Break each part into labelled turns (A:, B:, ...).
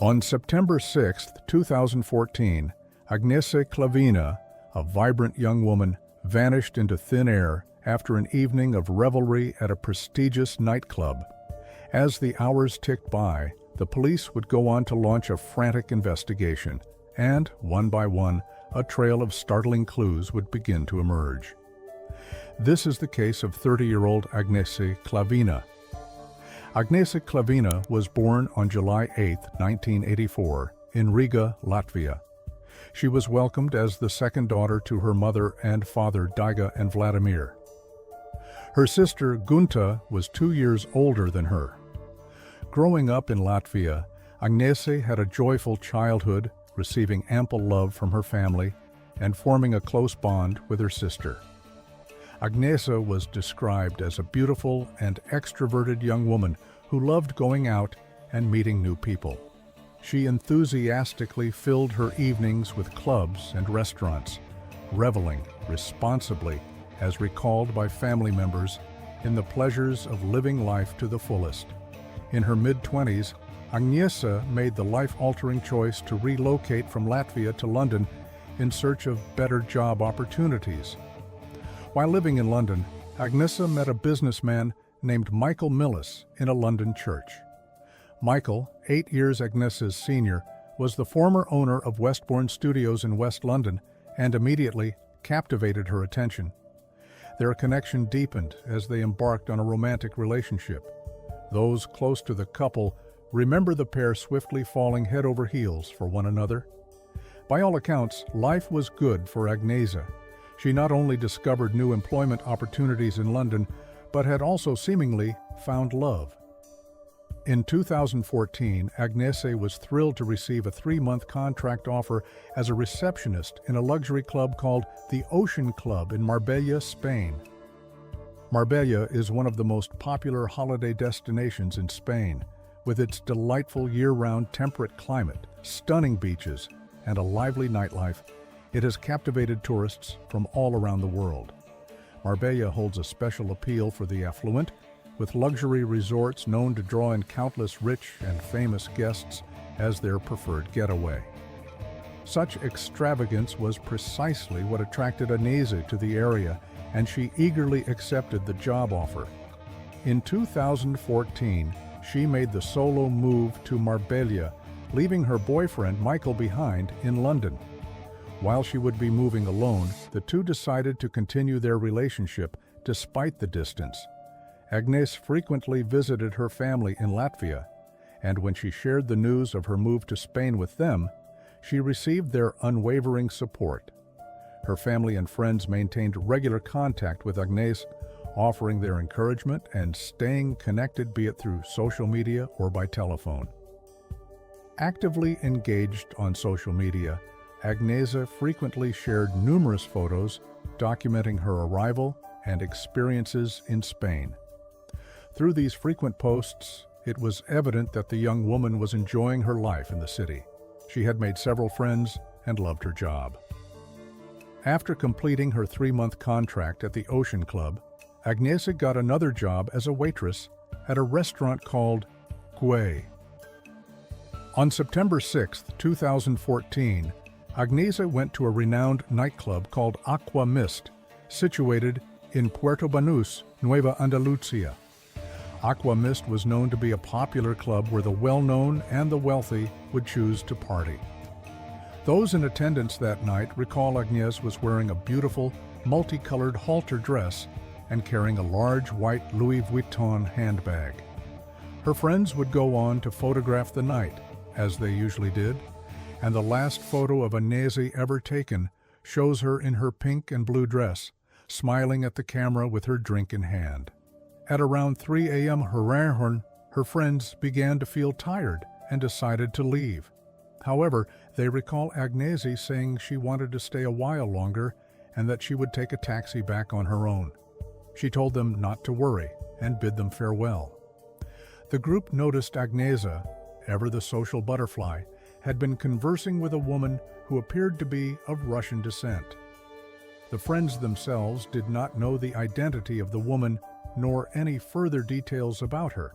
A: On September 6, 2014, Agnese Klavina, a vibrant young woman, vanished into thin air after an evening of revelry at a prestigious nightclub. As the hours ticked by, the police would go on to launch a frantic investigation, and, one by one, a trail of startling clues would begin to emerge. This is the case of 30-year-old Agnese Klavina. Agnese Klavina was born on July 8, 1984, in Riga, Latvia. She was welcomed as the second daughter to her mother and father Daiga and Vladimir. Her sister Gunta was 2 years older than her. Growing up in Latvia, Agnese had a joyful childhood, receiving ample love from her family and forming a close bond with her sister. Agnese was described as a beautiful and extroverted young woman who loved going out and meeting new people. She enthusiastically filled her evenings with clubs and restaurants, reveling responsibly, as recalled by family members, in the pleasures of living life to the fullest. In her mid-20s, Agnese made the life-altering choice to relocate from Latvia to London in search of better job opportunities. While living in London, Agnese met a businessman named Michael Millis in a London church. Michael, 8 years Agnese's senior, was the former owner of Westbourne Studios in West London and immediately captivated her attention. Their connection deepened as they embarked on a romantic relationship. Those close to the couple remember the pair swiftly falling head over heels for one another. By all accounts, life was good for Agnese. She not only discovered new employment opportunities in London, but had also seemingly found love. In 2014, Agnese was thrilled to receive a 3-month contract offer as a receptionist in a luxury club called the Ocean Club in Marbella, Spain. Marbella is one of the most popular holiday destinations in Spain, with its delightful year-round temperate climate, stunning beaches, and a lively nightlife. It has captivated tourists from all around the world. Marbella holds a special appeal for the affluent, with luxury resorts known to draw in countless rich and famous guests as their preferred getaway. Such extravagance was precisely what attracted Agnese to the area, and she eagerly accepted the job offer. In 2014, she made the solo move to Marbella, leaving her boyfriend Michael behind in London. While she would be moving alone, the two decided to continue their relationship despite the distance. Agnese frequently visited her family in Latvia, and when she shared the news of her move to Spain with them, she received their unwavering support. Her family and friends maintained regular contact with Agnese, offering their encouragement and staying connected, be it through social media or by telephone. Actively engaged on social media, Agnese frequently shared numerous photos documenting her arrival and experiences in Spain. Through these frequent posts, it was evident that the young woman was enjoying her life in the city. She had made several friends and loved her job. After completing her 3-month contract at the Ocean Club, Agnese got another job as a waitress at a restaurant called Gue. On September 6, 2014, Agnese went to a renowned nightclub called Aqua Mist, situated in Puerto Banús, Nueva Andalucía. Aqua Mist was known to be a popular club where the well-known and the wealthy would choose to party. Those in attendance that night recall Agnese was wearing a beautiful, multicolored halter dress and carrying a large white Louis Vuitton handbag. Her friends would go on to photograph the night, as they usually did, and the last photo of Agnese ever taken shows her in her pink and blue dress, smiling at the camera with her drink in hand. At around 3 a.m. her friends began to feel tired and decided to leave. However, they recall Agnese saying she wanted to stay a while longer and that she would take a taxi back on her own. She told them not to worry and bid them farewell. The group noticed Agnese, ever the social butterfly, had been conversing with a woman who appeared to be of Russian descent. The friends themselves did not know the identity of the woman nor any further details about her.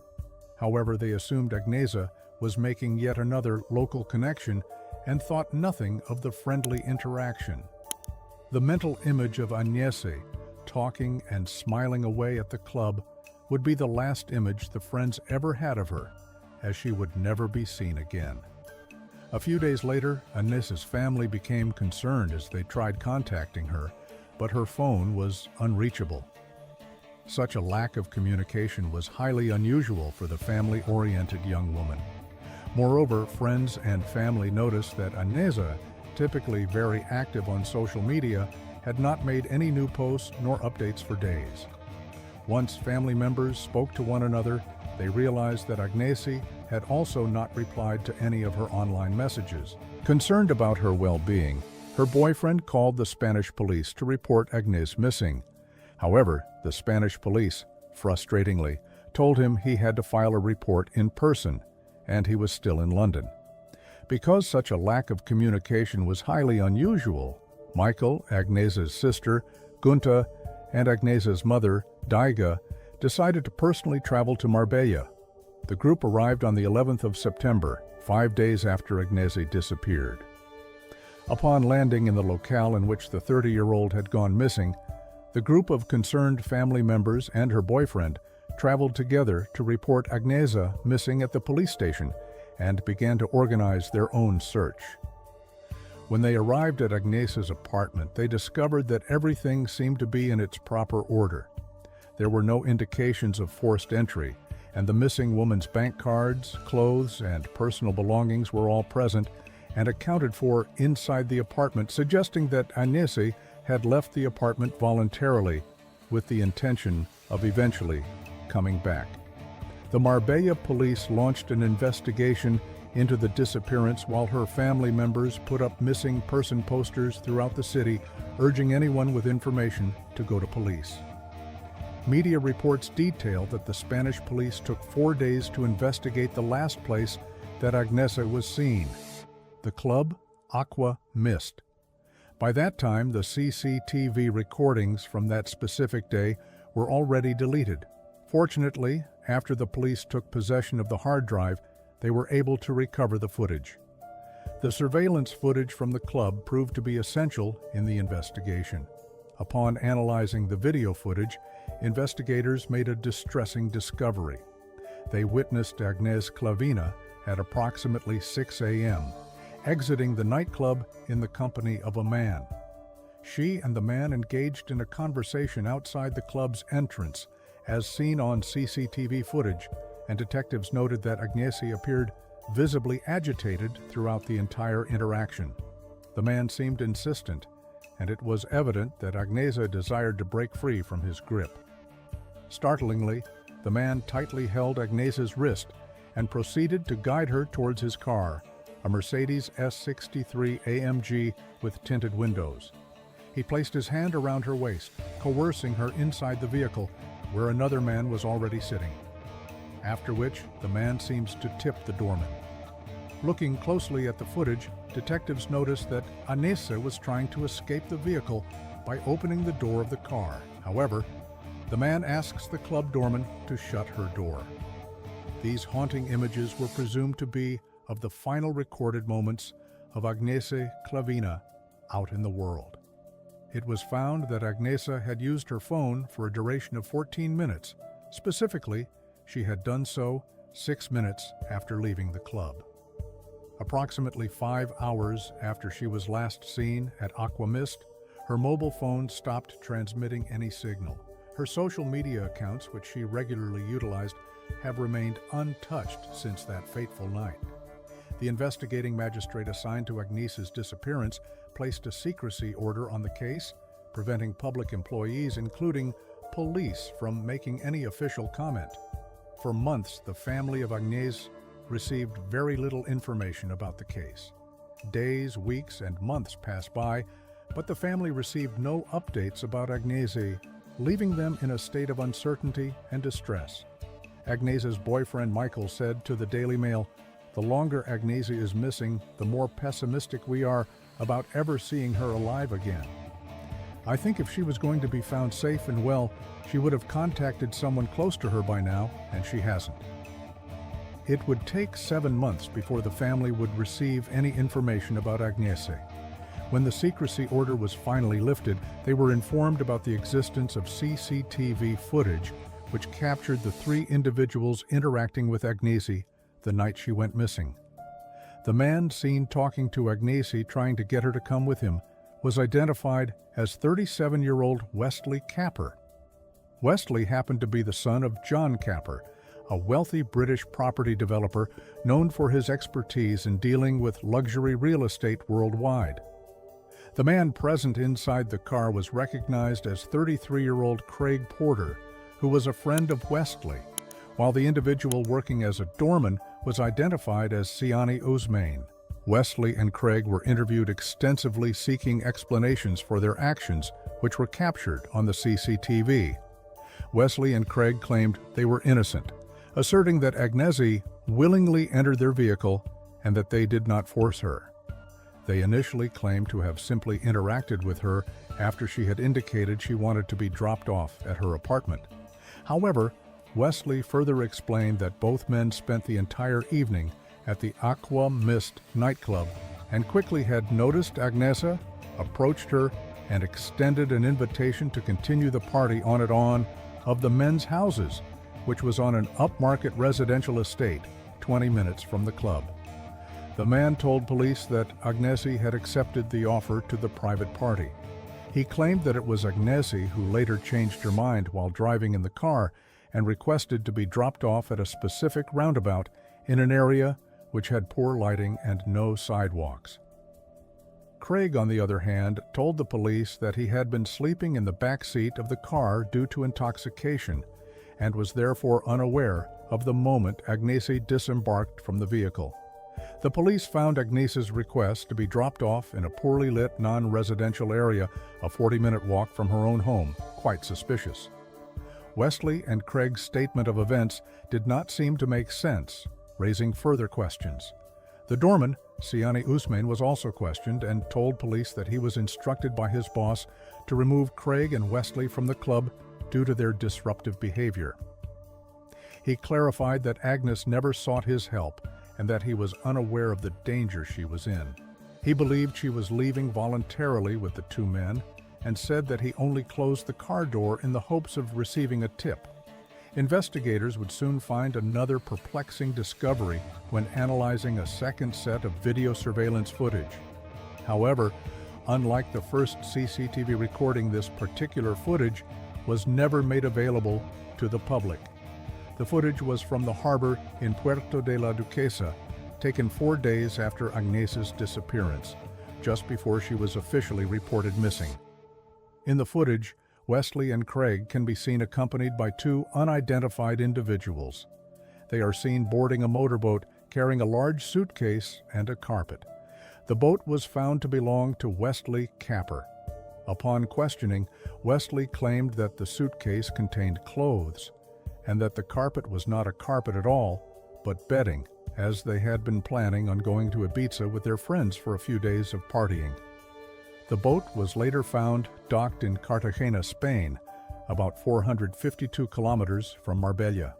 A: However, they assumed Agnese was making yet another local connection and thought nothing of the friendly interaction. The mental image of Agnese talking and smiling away at the club would be the last image the friends ever had of her, as she would never be seen again. A few days later, Agnese's family became concerned as they tried contacting her, but her phone was unreachable. Such a lack of communication was highly unusual for the family-oriented young woman. Moreover, friends and family noticed that Agnese, typically very active on social media, had not made any new posts nor updates for days. Once family members spoke to one another, they realized that Agnese had also not replied to any of her online messages. Concerned about her well-being, her boyfriend called the Spanish police to report Agnese missing. However, the Spanish police, frustratingly, told him he had to file a report in person, and he was still in London. Because such a lack of communication was highly unusual, Michael, Agnese's sister, Gunta, and Agnese's mother, Daiga, decided to personally travel to Marbella. The group arrived on the 11th of September, 5 days after Agnese disappeared. Upon landing in the locale in which the 30-year-old had gone missing, the group of concerned family members and her boyfriend traveled together to report Agnese missing at the police station and began to organize their own search. When they arrived at Agnese's apartment, they discovered that everything seemed to be in its proper order. There were no indications of forced entry, and the missing woman's bank cards, clothes, and personal belongings were all present and accounted for inside the apartment, suggesting that Agnese had left the apartment voluntarily with the intention of eventually coming back. The Marbella police launched an investigation into the disappearance while her family members put up missing person posters throughout the city, urging anyone with information to go to police. Media reports detail that the Spanish police took 4 days to investigate the last place that Agnese was seen, the club Aqua Mist. By that time, the CCTV recordings from that specific day were already deleted. Fortunately, after the police took possession of the hard drive, they were able to recover the footage. The surveillance footage from the club proved to be essential in the investigation. Upon analyzing the video footage, investigators made a distressing discovery. They witnessed Agnese Klavina at approximately 6 a.m., exiting the nightclub in the company of a man. She and the man engaged in a conversation outside the club's entrance, as seen on CCTV footage, and detectives noted that Agnese appeared visibly agitated throughout the entire interaction. The man seemed insistent, and it was evident that Agnese desired to break free from his grip. Startlingly, the man tightly held Agnese's wrist and proceeded to guide her towards his car, a Mercedes S63 AMG with tinted windows. He placed his hand around her waist, coercing her inside the vehicle, where another man was already sitting. After which, the man seems to tip the doorman. Looking closely at the footage, detectives noticed that Agnese was trying to escape the vehicle by opening the door of the car. However, the man asks the club doorman to shut her door. These haunting images were presumed to be of the final recorded moments of Agnese Klavina out in the world. It was found that Agnese had used her phone for a duration of 14 minutes. Specifically, she had done so 6 minutes after leaving the club. Approximately 5 hours after she was last seen at Aqua Mist, her mobile phone stopped transmitting any signal. Her social media accounts, which she regularly utilized, have remained untouched since that fateful night. The investigating magistrate assigned to Agnese's disappearance placed a secrecy order on the case, preventing public employees, including police, from making any official comment. For months, the family of Agnese received very little information about the case. Days, weeks, and months passed by, but the family received no updates about Agnese, leaving them in a state of uncertainty and distress. Agnese's boyfriend Michael said to the Daily Mail, "The longer Agnese is missing, the more pessimistic we are about ever seeing her alive again. I think if she was going to be found safe and well, she would have contacted someone close to her by now, and she hasn't." It would take 7 months before the family would receive any information about Agnese. When the secrecy order was finally lifted, they were informed about the existence of CCTV footage which captured the 3 individuals interacting with Agnese the night she went missing. The man seen talking to Agnese, trying to get her to come with him, was identified as 37-year-old Wesley Capper. Wesley happened to be the son of John Capper, a wealthy British property developer known for his expertise in dealing with luxury real estate worldwide. The man present inside the car was recognized as 33-year-old Craig Porter, who was a friend of Wesley, while the individual working as a doorman was identified as Siani Usmain. Wesley and Craig were interviewed extensively, seeking explanations for their actions, which were captured on the CCTV. Wesley and Craig claimed they were innocent, asserting that Agnese willingly entered their vehicle and that they did not force her. They initially claimed to have simply interacted with her after she had indicated she wanted to be dropped off at her apartment. However, Wesley further explained that both men spent the entire evening at the Aqua Mist nightclub and quickly had noticed Agnese, approached her, and extended an invitation to continue the party on of the men's houses, which was on an upmarket residential estate 20 minutes from the club. The man told police that Agnese had accepted the offer to the private party. He claimed that it was Agnese who later changed her mind while driving in the car and requested to be dropped off at a specific roundabout in an area which had poor lighting and no sidewalks. Craig, on the other hand, told the police that he had been sleeping in the back seat of the car due to intoxication and was therefore unaware of the moment Agnese disembarked from the vehicle. The police found Agnese's request to be dropped off in a poorly lit, non-residential area, a 40-minute walk from her own home, quite suspicious. Wesley and Craig's statement of events did not seem to make sense, raising further questions. The doorman, Siani Usmain, was also questioned and told police that he was instructed by his boss to remove Craig and Wesley from the club due to their disruptive behavior. He clarified that Agnes never sought his help and that he was unaware of the danger she was in. He believed she was leaving voluntarily with the 2 men and said that he only closed the car door in the hopes of receiving a tip. Investigators would soon find another perplexing discovery when analyzing a second set of video surveillance footage. However, unlike the first CCTV recording, this particular footage was never made available to the public. The footage was from the harbor in Puerto de la Duquesa, taken 4 days after Agnese's disappearance, just before she was officially reported missing. In the footage, Wesley and Craig can be seen accompanied by 2 unidentified individuals. They are seen boarding a motorboat carrying a large suitcase and a carpet. The boat was found to belong to Wesley Capper. Upon questioning, Wesley claimed that the suitcase contained clothes and that the carpet was not a carpet at all, but bedding, as they had been planning on going to Ibiza with their friends for a few days of partying. The boat was later found docked in Cartagena, Spain, about 452 kilometers from Marbella.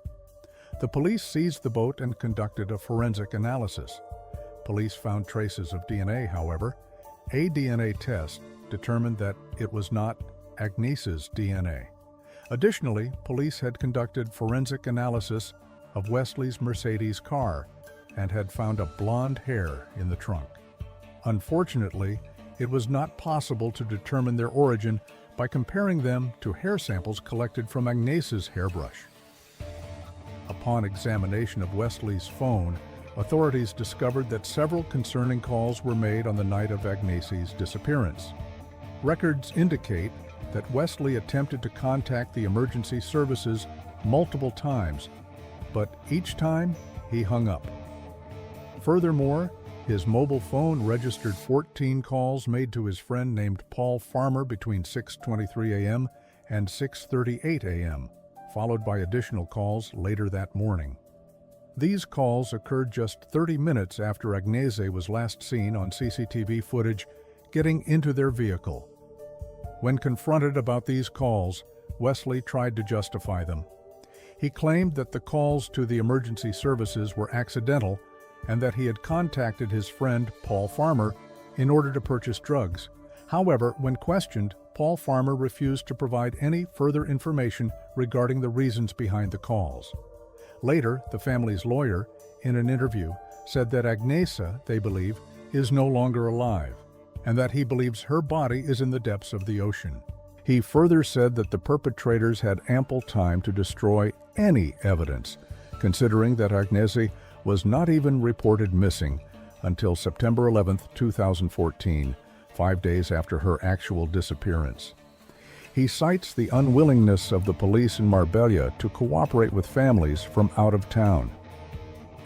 A: The police seized the boat and conducted a forensic analysis. Police found traces of DNA, however. A DNA test determined that it was not Agnese's DNA. Additionally, police had conducted forensic analysis of Wesley's Mercedes car and had found a blonde hair in the trunk. Unfortunately, it was not possible to determine their origin by comparing them to hair samples collected from Agnese's hairbrush. Upon examination of Wesley's phone, authorities discovered that several concerning calls were made on the night of Agnese's disappearance. Records indicate that Wesley attempted to contact the emergency services multiple times, but each time he hung up. Furthermore, his mobile phone registered 14 calls made to his friend named Paul Farmer between 6:23 a.m. and 6:38 a.m., followed by additional calls later that morning. These calls occurred just 30 minutes after Agnese was last seen on CCTV footage getting into their vehicle. When confronted about these calls, Wesley tried to justify them. He claimed that the calls to the emergency services were accidental and that he had contacted his friend Paul Farmer in order to purchase drugs. However, when questioned, Paul Farmer refused to provide any further information regarding the reasons behind the calls. Later, the family's lawyer, in an interview, said that Agnese, they believe, is no longer alive, and that he believes her body is in the depths of the ocean. He further said that the perpetrators had ample time to destroy any evidence, considering that Agnese was not even reported missing until September 11, 2014, 5 days after her actual disappearance. He cites the unwillingness of the police in Marbella to cooperate with families from out of town.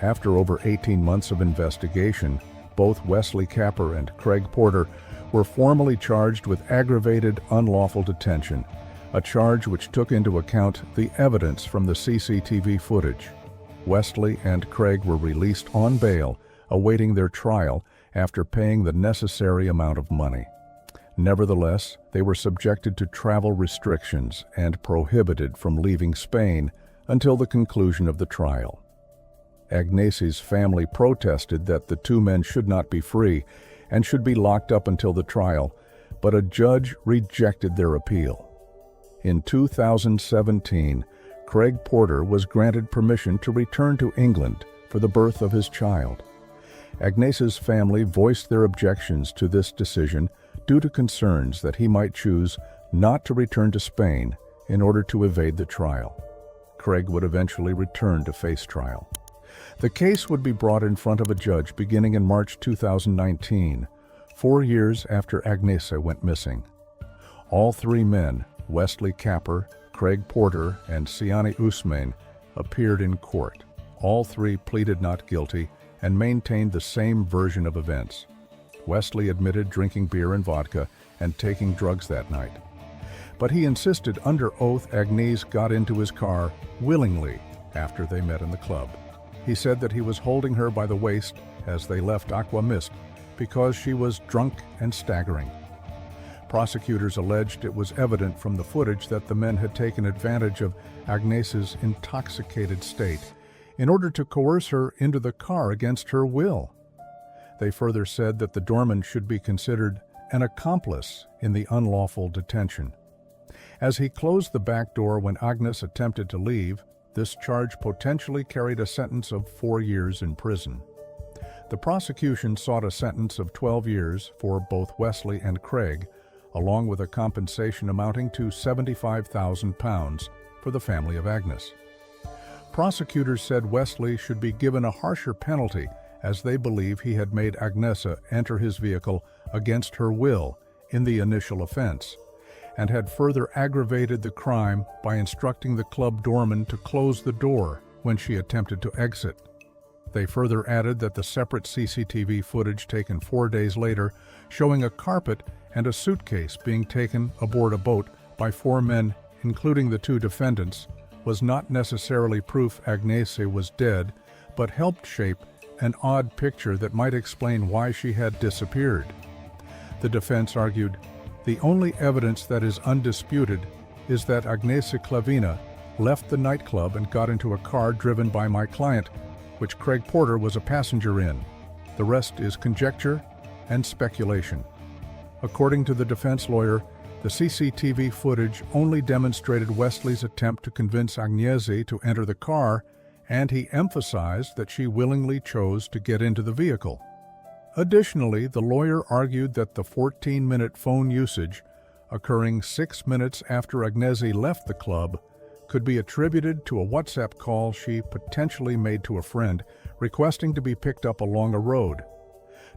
A: After over 18 months of investigation, both Wesley Capper and Craig Porter were formally charged with aggravated unlawful detention, a charge which took into account the evidence from the CCTV footage. Wesley and Craig were released on bail, awaiting their trial after paying the necessary amount of money. Nevertheless, they were subjected to travel restrictions and prohibited from leaving Spain until the conclusion of the trial. Agnese's family protested that the two men should not be free and should be locked up until the trial, but a judge rejected their appeal. In 2017, Craig Porter was granted permission to return to England for the birth of his child. Agnese's family voiced their objections to this decision due to concerns that he might choose not to return to Spain in order to evade the trial. Craig would eventually return to face trial. The case would be brought in front of a judge beginning in March 2019, 4 years after Agnese went missing. All three men, Wesley Capper, Craig Porter, and Siani Usman, appeared in court. All three pleaded not guilty and maintained the same version of events. Wesley admitted drinking beer and vodka and taking drugs that night. But he insisted under oath Agnese got into his car willingly after they met in the club. He said that he was holding her by the waist as they left Aqua Mist because she was drunk and staggering. Prosecutors alleged it was evident from the footage that the men had taken advantage of Agnese's intoxicated state in order to coerce her into the car against her will. They further said that the doorman should be considered an accomplice in the unlawful detention. As he closed the back door when Agnes attempted to leave, this charge potentially carried a sentence of 4 years in prison. The prosecution sought a sentence of 12 years for both Wesley and Craig, along with a compensation amounting to £75,000 for the family of Agnes. Prosecutors said Wesley should be given a harsher penalty as they believe he had made Agnese enter his vehicle against her will in the initial offense, and had further aggravated the crime by instructing the club doorman to close the door when she attempted to exit. They further added that the separate CCTV footage taken 4 days later showing a carpet and a suitcase being taken aboard a boat by 4 men, including the 2 defendants, was not necessarily proof Agnese was dead, but helped shape an odd picture that might explain why she had disappeared. The defense argued, "The only evidence that is undisputed is that Agnese Klavina left the nightclub and got into a car driven by my client, which Craig Porter was a passenger in. The rest is conjecture and speculation." According to the defense lawyer, the CCTV footage only demonstrated Wesley's attempt to convince Agnese to enter the car, and he emphasized that she willingly chose to get into the vehicle. Additionally, the lawyer argued that the 14-minute phone usage, occurring 6 minutes after Agnese left the club, could be attributed to a WhatsApp call she potentially made to a friend requesting to be picked up along a road.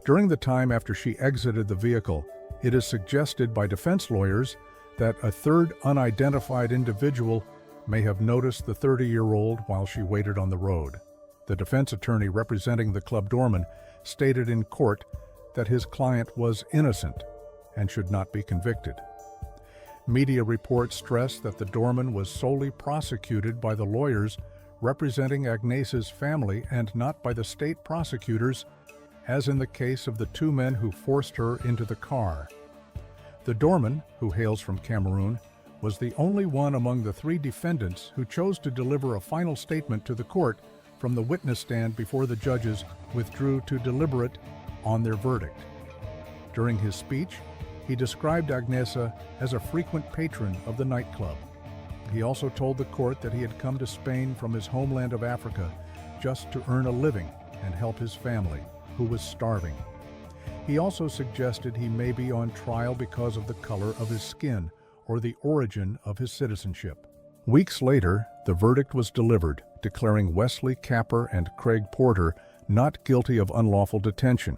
A: During the time after she exited the vehicle, it is suggested by defense lawyers that a third unidentified individual may have noticed the 30-year-old while she waited on the road. The defense attorney representing the club doorman stated in court that his client was innocent and should not be convicted. Media reports stress that the doorman was solely prosecuted by the lawyers representing Agnese's family and not by the state prosecutors, as in the case of the 2 men who forced her into the car. The doorman, who hails from Cameroon, was the only one among the three defendants who chose to deliver a final statement to the court from the witness stand before the judges withdrew to deliberate on their verdict. During his speech, he described Agnese as a frequent patron of the nightclub. He also told the court that he had come to Spain from his homeland of Africa just to earn a living and help his family, who was starving. He also suggested he may be on trial because of the color of his skin or the origin of his citizenship. Weeks later, the verdict was delivered, declaring Wesley Capper and Craig Porter not guilty of unlawful detention.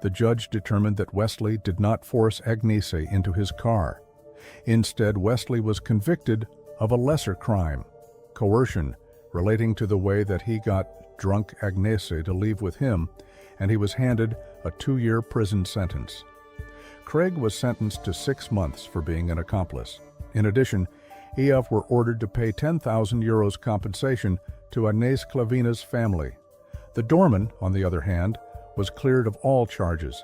A: The judge determined that Wesley did not force Agnese into his car. Instead, Wesley was convicted of a lesser crime, coercion, relating to the way that he got drunk Agnese to leave with him, and he was handed a 2-year prison sentence. Craig was sentenced to 6 months for being an accomplice. In addition, EF were ordered to pay €10,000 compensation to Agnese Klavina's family. The doorman, on the other hand, was cleared of all charges.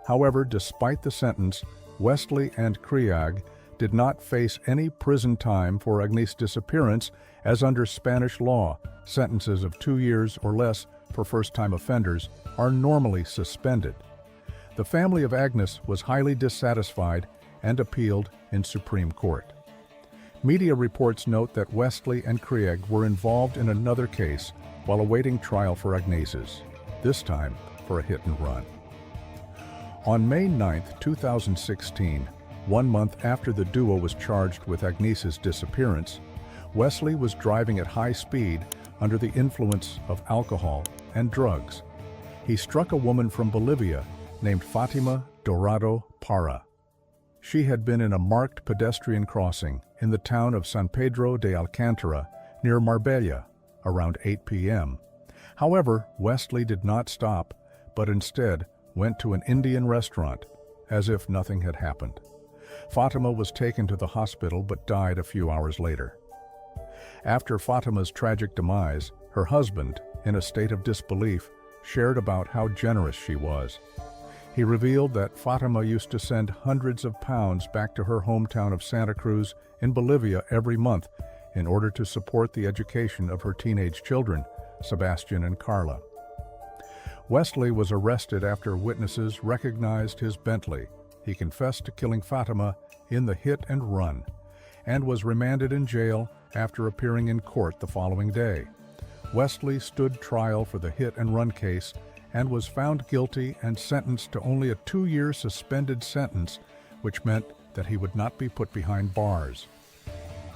A: However, despite the sentence, Wesley and Craig did not face any prison time for Agnese's disappearance, as under Spanish law, sentences of 2 years or less for first-time offenders are normally suspended. The family of Agnes was highly dissatisfied and appealed in Supreme Court. Media reports note that Wesley and Craig were involved in another case while awaiting trial for Agnese's, this time for a hit-and-run. On May 9, 2016, 1 month after the duo was charged with Agnese's disappearance, Wesley was driving at high speed under the influence of alcohol and drugs. He struck a woman from Bolivia named Fatima Dorado Parra. She had been in a marked pedestrian crossing in the town of San Pedro de Alcántara near Marbella around 8 p.m. However, Wesley did not stop, but instead went to an Indian restaurant as if nothing had happened. Fatima was taken to the hospital but died a few hours later. After Fatima's tragic demise, her husband, in a state of disbelief, shared about how generous she was. He revealed that Fatima used to send hundreds of pounds back to her hometown of Santa Cruz in Bolivia every month in order to support the education of her teenage children, Sebastian and Carla. Wesley was arrested after witnesses recognized his Bentley. He confessed to killing Fatima in the hit and run, and was remanded in jail after appearing in court the following day. Wesley stood trial for the hit and run case and was found guilty and sentenced to only a 2-year suspended sentence, which meant that he would not be put behind bars.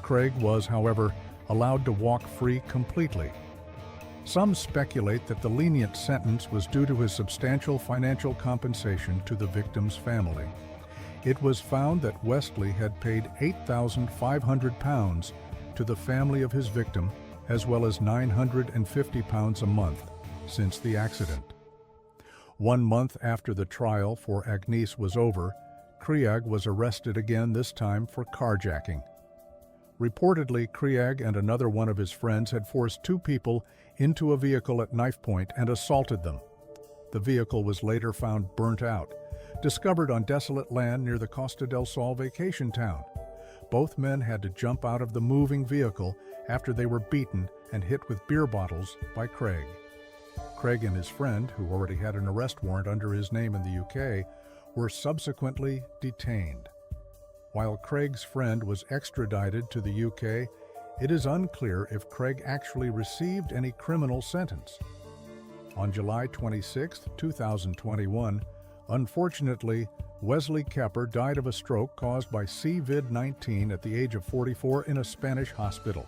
A: Craig was, however, allowed to walk free completely. Some speculate that the lenient sentence was due to his substantial financial compensation to the victim's family. It was found that Wesley had paid £8,500 to the family of his victim, as well as £950 a month since the accident. 1 month after the trial for Agnese was over, Craig was arrested again, this time for carjacking. Reportedly, Craig and another one of his friends had forced 2 people into a vehicle at knife point and assaulted them. The vehicle was later found burnt out, discovered on desolate land near the Costa del Sol vacation town. Both men had to jump out of the moving vehicle after they were beaten and hit with beer bottles by Craig. Craig and his friend, who already had an arrest warrant under his name in the UK, were subsequently detained. While Craig's friend was extradited to the UK, it is unclear if Craig actually received any criminal sentence. On July 26, 2021, unfortunately, Wesley Capper died of a stroke caused by COVID-19 at the age of 44 in a Spanish hospital.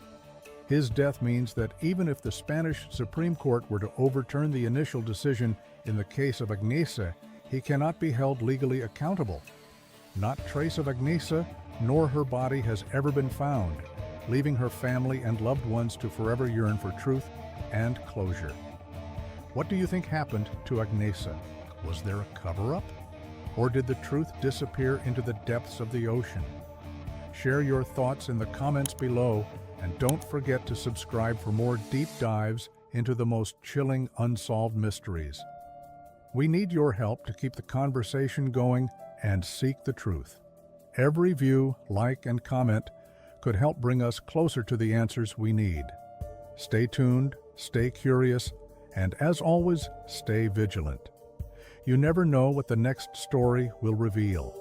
A: His death means that even if the Spanish Supreme Court were to overturn the initial decision in the case of Agnese, he cannot be held legally accountable. Not trace of Agnese nor her body has ever been found, leaving her family and loved ones to forever yearn for truth and closure. What do you think happened to Agnese? Was there a cover-up? Or did the truth disappear into the depths of the ocean? Share your thoughts in the comments below, and don't forget to subscribe for more deep dives into the most chilling unsolved mysteries. We need your help to keep the conversation going and seek the truth. Every view, like, and comment could help bring us closer to the answers we need. Stay tuned, stay curious, and as always, stay vigilant. You never know what the next story will reveal.